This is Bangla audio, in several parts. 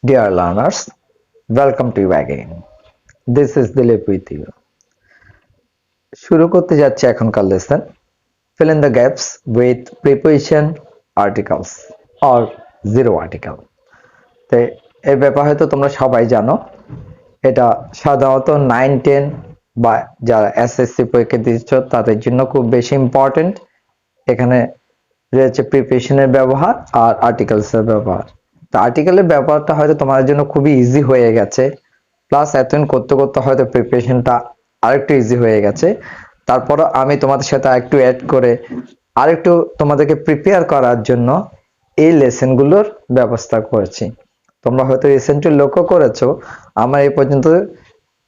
Dear learners, welcome to you again. This is Dilip with you. শুরু করতে যাচ্ছে এখনকার lesson fill in the gaps with preposition articles or zero article. তো এই ব্যাপার হয়তো তোমরা সবাই জানো। এটা সাধারণত 9, 10 বা যারা এসএসসি পরীক্ষা দিচ্ছ তাদের জন্য খুব বেশি ইম্পর্টেন্ট। এখানে রয়েছে প্রিপোজিশনের ব্যবহার আর আর্টিকেলসের ব্যবহার। তো আর্টিকেলের ব্যবহারটা হয়তো তোমাদের জন্য খুবই ইজি হয়ে গেছে, প্লাস এতদিন করতে করতে হয়তো প্রিপারেশনটা আরেকটু ইজি হয়ে গেছে। তারপরও আমি তোমাদের সাথে আরেকটু অ্যাড করে আরেকটু তোমাদেরকে প্রিপেয়ার করার জন্য এই লেসনগুলোর ব্যবস্থা করেছি। তোমরা হয়তো রিসেন্টলি লক্ষ্য করেছো আমার এই পর্যন্ত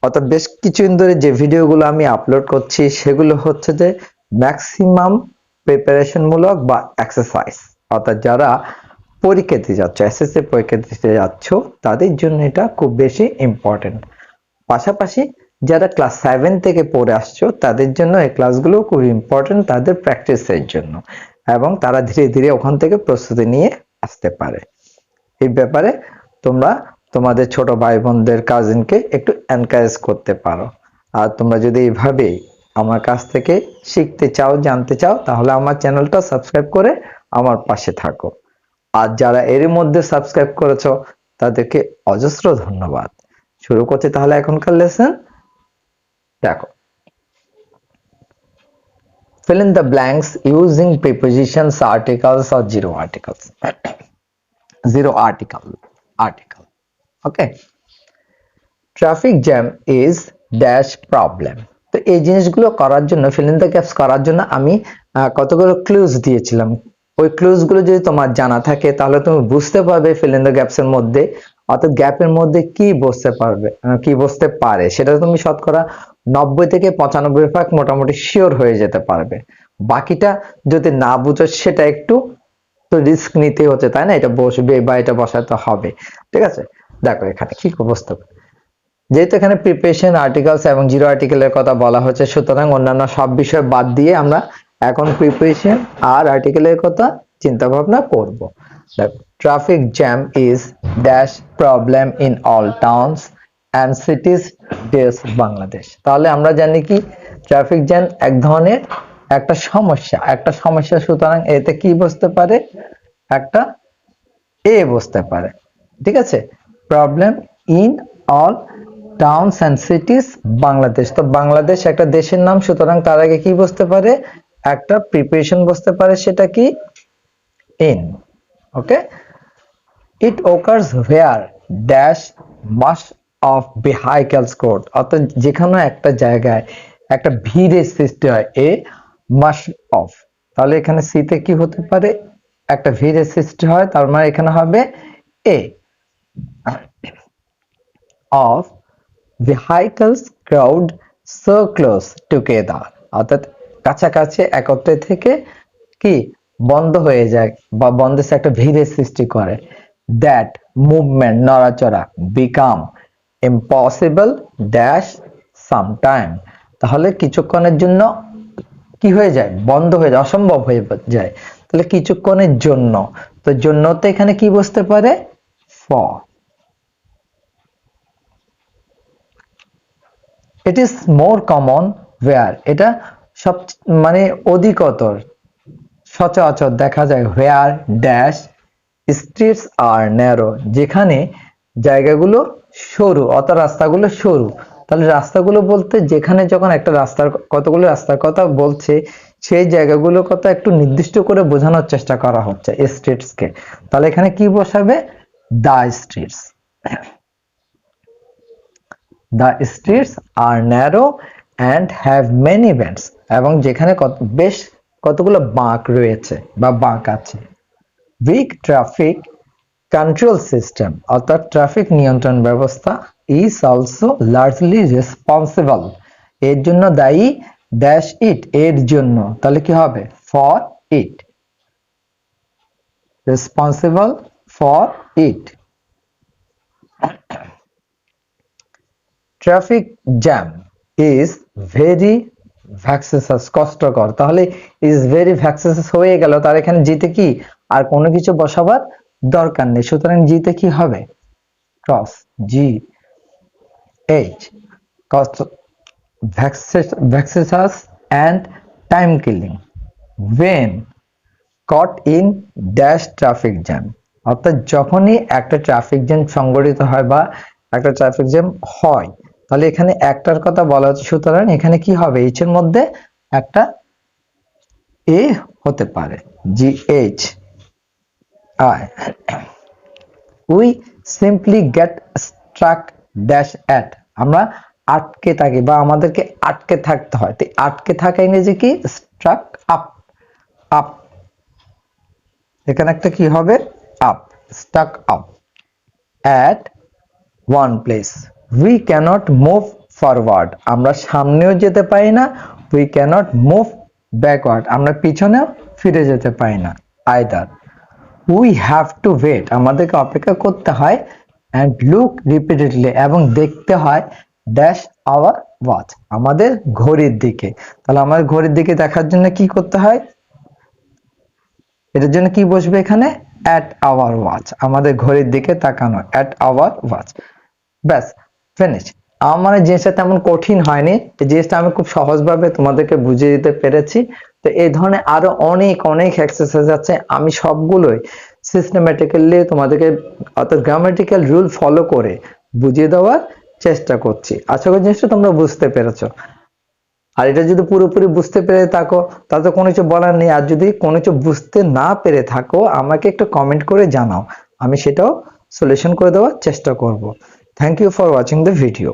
অর্থাৎ বেশ কিছুদিন ধরে যে ভিডিওগুলো আমি আপলোড করছি সেগুলো হচ্ছে যে ম্যাক্সিমাম প্রিপারেশন মূলক বা এক্সারসাইজ, অর্থাৎ যারা পরীক্ষা দিতে যাচ্ছ, এসএসসি পরীক্ষা দিতে যাচ্ছ তাদের জন্য এটা খুব বেশি ইম্পর্টেন্ট। পাশাপাশি যারা ক্লাস 7 থেকে পড়ে আসছো তাদের জন্য এই ক্লাসগুলো খুব ইম্পর্টেন্ট তাদের প্র্যাকটিসের জন্য, এবং তারা ধীরে ধীরে ওখান থেকে প্রস্তুতি নিয়ে আসতে পারে। এই ব্যাপারে তোমরা তোমাদের ছোট ভাই বোনদের কাজিনকে একটু এনকারেজ করতে পারো। আর তোমরা যদি এইভাবে আমার কাছ থেকে শিখতে চাও, জানতে চাও, তাহলে আমার চ্যানেলটা সাবস্ক্রাইব করে আমার পাশে থাকো। আর যারা এর মধ্যে সাবস্ক্রাইব করেছো তাদেরকে অজস্র ধন্যবাদ। শুরু করছি তাহলে এখনকার লেসন। দেখো, fill in the blanks using prepositions, articles or zero articles. Zero article. Okay. Traffic jam is dash problem. তো এই জিনিসগুলো করার জন্য fill in the gaps করার জন্য আমি কতগুলো ক্লুজ দিয়েছিলাম। ওই ক্লুজ গুলো যদি তোমার জানা থাকে তাহলে তুমি বুঝতে পারবে fill in the gaps এর মধ্যে, অর্থাৎ গ্যাপের মধ্যে কি বসতে পারবে, কি বসতে পারে সেটা তুমি শতকরা 90 থেকে 95% মোটামুটি শিওর হয়ে যেতে পারবে। বাকিটা যদি না বুঝো সেটা একটু তো রিস্ক নিতে হচ্ছে, তাই না? এটা বসবে বা এটা বসাতে হবে, ঠিক আছে? দেখো এখানে কি বসতে পারে। যেহেতু এখানে প্রিপারেশন, আর্টিকেলস এবং জিরো আর্টিকেলের কথা বলা হচ্ছে, সুতরাং অন্যান্য সব বিষয় বাদ দিয়ে আমরা এখন প্রিপারেশন আর আর্টিকেলের কথা চিন্তা ভাবনা করব। দেখো, traffic jam is dash problem in all towns and cities dash Bangladesh. তাহলে আমরা জানি কি ট্রাফিক জ্যাম এক ধরনের একটা সমস্যা, সুতরাং এতে কি বসতে পারে, একটা এ বসতে পারে, ঠিক আছে? Problem in all towns and cities Bangladesh. তো বাংলাদেশ একটা দেশের নাম, সুতরাং তার আগে কি বসতে পারে, একটা প্রিপারেশন বসতে পারে, সেটা কি in. Okay, it occurs where dash mass of vehicles code, অর্থাৎ যেখানে একটা জায়গায় একটা ভিড়ের সৃষ্টি হয়, এ মাস অফ। তাহলে এখানে সিতে কি হতে পারে, একটা ভিড়ের সৃষ্টি হয়, তার মানে এখানে হবে এ of vehicles crowd so close together, অর্থাৎ কাছাকাছি একত্রে থেকে কি বন্ধ হয়ে যায় বা বন্ধের একটা ভিড়ের সৃষ্টি করে, that movement নড়াচড়া become impossible dash sometime। তাহলে কিছুক্ষণের জন্য কি হয়ে যায়, বন্ধ হয়ে যায়, অসম্ভব হয়ে যায়। তাহলে কিছুক্ষণের জন্য, তো জন্যতে এখানে কি বসতে পারে, for। It is more common where, এটা সব মানে অধিকতর সচরাচর দেখা যায়, where dash streets are narrow, যেখানে জায়গাগুলো সরু, অর্থাৎ রাস্তাগুলো সরু। তাহলে রাস্তাগুলো বলতে যেখানে যখন একটা রাস্তার, কতগুলো রাস্তার কথা বলছে সেই জায়গাগুলোর কথা একটু নির্দিষ্ট করে বোঝানোর চেষ্টা করা হচ্ছে স্ট্রিটস কে। তাহলে এখানে কি বসাবে, the streets। The streets are narrow and have many bends, এবং যেখানে বেশ কতগুলো বাঁক রয়েছে বা বাঁক আছে। Weak traffic control system, অর্থাৎ ট্রাফিক নিয়ন্ত্রণ ব্যবস্থা is also largely responsible, এর জন্য দায়ী dash it, এর জন্য। তাহলে কি হবে, for it, responsible for it। Traffic jam is very vexatious, কষ্টকর। তাহলে ইজ ভেরি ভ্যাক্সেসাস হয়ে গেল, তার এখানে জিতে কি আর কোনো কিছু বসাবার দরকার নেই, সুতরাং জিতে কি হবে, cross G H cost vexatious and time killing when caught in dash traffic jam। অর্থাৎ যখনই একটা ট্রাফিক জ্যাম সংঘটিত হয় বা একটা ট্রাফিক জ্যাম হয়, তাহলে এখানে একটার কথা বলা হচ্ছে, সুতরাং এখানে কি হবে, এইচ এর মধ্যে একটা এ হতে পারে, G H I. We simply get struck dash at, আমরা আটকে থাকি বা আমাদেরকে আটকে থাকতে হয়, তো আটকে থাকা ইংরেজি কি, স্ট্রাক আপ। আপ, এখানে একটা কি হবে, up, stuck up at one place. We can't move forward, আমরা সামনেও যেতে পারি না, উই ক্যানট মুভ ব্যাকওয়ার্ড, আমরা পিছনেও ফিরে যেতে পারি না, either. We have to wait, আমাদেরকে অপেক্ষা করতে হয়, অ্যান্ড লুক রিপিটেডলি, এবং দেখতে হয়, ড্যাশ আওয়ার ওয়াচ, আমাদের ঘড়ির দিকে। তাহলে আমাদের ঘড়ির দিকে দেখার জন্য কি করতে হয়, এটার জন্য কি বসবে এখানে, অ্যাট আওয়ার ওয়াচ, আমাদের ঘড়ির দিকে তাকানো, অ্যাট আওয়ার ওয়াচ। ব্যাস, ফিনিশ। আমার মানে জিনিসটা তেমন কঠিন হয়নি, এই জিনিসটা আমি খুব সহজভাবে তোমাদেরকে বুঝিয়ে দিতে পেরেছি। তো এই ধরনের আরো অনেক অনেক এক্সারসাইজ আছে, আমি সবগুলোই সিস্টেমেটিক্যালি তোমাদেরকে অর্থাৎ গ্রামাটিক্যাল রুল ফলো করে বুঝিয়ে দেওয়ার চেষ্টা করছি। আশা করি জিনিসটা তোমরা বুঝতে পেরেছো। আর এটা যদি পুরোপুরি বুঝতে পেরে থাকো তাহলে তো কোনো কিছু বলার নেই, আর যদি কোনো কিছু বুঝতে না পেরে থাকো আমাকে একটু কমেন্ট করে জানাও, আমি সেটাও সলিউশন করে দেওয়ার চেষ্টা করব। Thank you for watching the video.